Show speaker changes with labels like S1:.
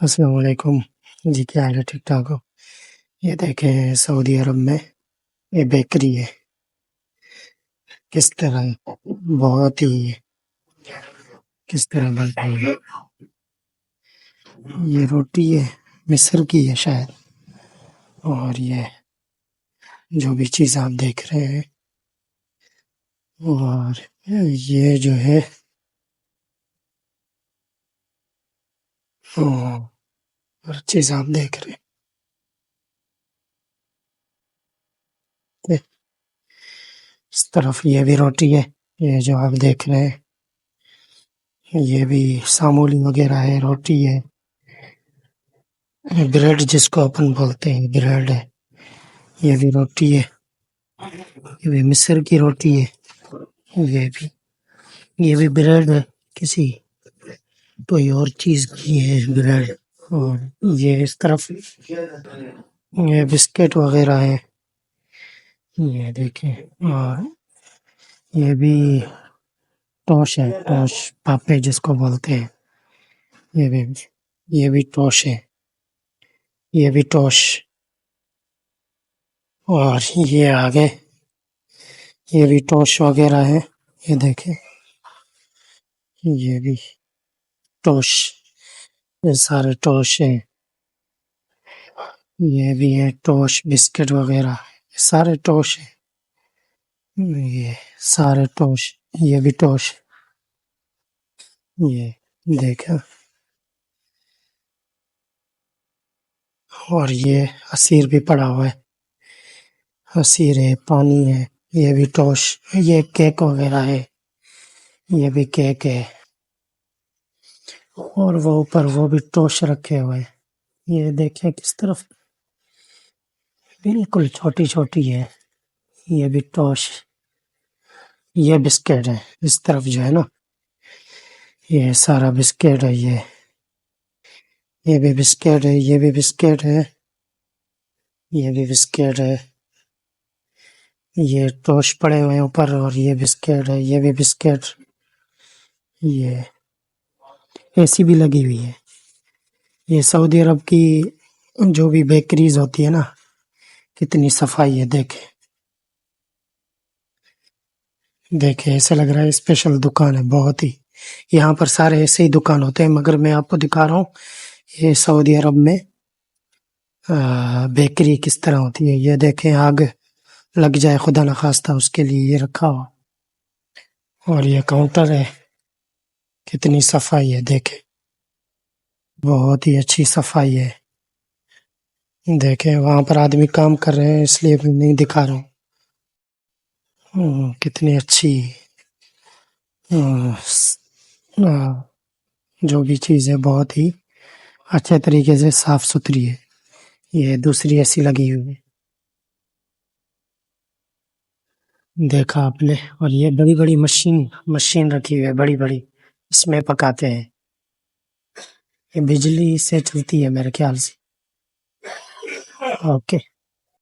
S1: السلام علیکم جی، کیا حال ہے؟ ٹھیک ٹھاک ہو؟ یہ دیکھیں سعودی عرب میں یہ بیکری ہے، کس طرح بہت ہی کس طرح بنتی ہے. یہ روٹی ہے، مصر کی ہے شاید، اور یہ جو بھی چیز آپ دیکھ رہے ہیں، اور یہ جو ہے ہر چیز آپ دیکھ رہے ہیں. اس طرف یہ بھی روٹی ہے، یہ جو آپ دیکھ رہے ہیں یہ بھی سامولی وغیرہ ہے، روٹی ہے، بریڈ جس کو اپن بولتے ہیں بریڈ ہے، یہ بھی روٹی ہے، یہ بھی مصر کی روٹی ہے، یہ بھی بریڈ ہے، کسی کوئی اور چیز کی ہے بریڈ. اور یہ اس طرف یہ بسکٹ وغیرہ ہے، یہ دیکھیں. اور یہ بھی ٹوش ہے، ٹوش پاپے جس کو بولتے ہیں، یہ بھی یہ بھی ٹوش ہے، یہ بھی ٹوش. اور یہ آگے یہ بھی ٹوش وغیرہ ہے، یہ دیکھیں یہ بھی ٹوش، یہ سارے ٹوش ہیں، یہ بھی ہے ٹوش بسکٹ وغیرہ، یہ سارے ٹوش ہیں، یہ سارے ٹوش، یہ بھی ٹوش، یہ دیکھا. اور یہ عصیر بھی پڑا ہوا ہے، عصیر ہے، پانی ہے، یہ بھی ٹوش. یہ کیک وغیرہ ہے، یہ بھی کیک ہے، اور وہ اوپر وہ بھی ٹوش رکھے ہوئے ہیں. یہ دیکھیں کس طرف بالکل چھوٹی چھوٹی ہے، یہ بھی ٹوش. یہ بسکٹ ہے، اس طرف جو ہے نا یہ سارا بسکٹ ہے، یہ بھی بسکٹ ہے، یہ بھی بسکٹ ہے، یہ بھی بسکٹ ہے، یہ ٹوش پڑے ہوئے ہیں اوپر، اور یہ بسکٹ ہے، یہ بھی بسکٹ. یہ اے سی بھی لگی ہوئی ہے. یہ سعودی عرب کی جو بھی بیکریز ہوتی ہے نا، کتنی صفائی ہے. دیکھیں ایسا لگ رہا ہے اسپیشل دکان ہے بہت ہی. یہاں پر سارے ایسے ہی دکان ہوتے ہیں، مگر میں آپ کو دکھا رہا ہوں یہ سعودی عرب میں بیکری کس طرح ہوتی ہے. یہ دیکھیں آگ لگ جائے خدا نخواستہ، اس کے لیے یہ رکھا ہوا. اور یہ کاؤنٹر ہے، کتنی صفائی ہے، دیکھیں بہت ہی اچھی صفائی ہے. دیکھیں وہاں پر آدمی کام کر رہے ہیں، اس لیے میں نہیں دکھا رہا ہوں. کتنی اچھی جو بھی چیز ہے بہت ہی اچھے طریقے سے صاف ستھری ہے. یہ دوسری ایسی لگی ہوئی ہے، دیکھا آپ نے. اور یہ بڑی بڑی مشین رکھی ہوئی ہے، بڑی بڑی، اس میں پکاتے ہیں. یہ بجلی سے چلتی ہے میرے خیال سے. اوکے.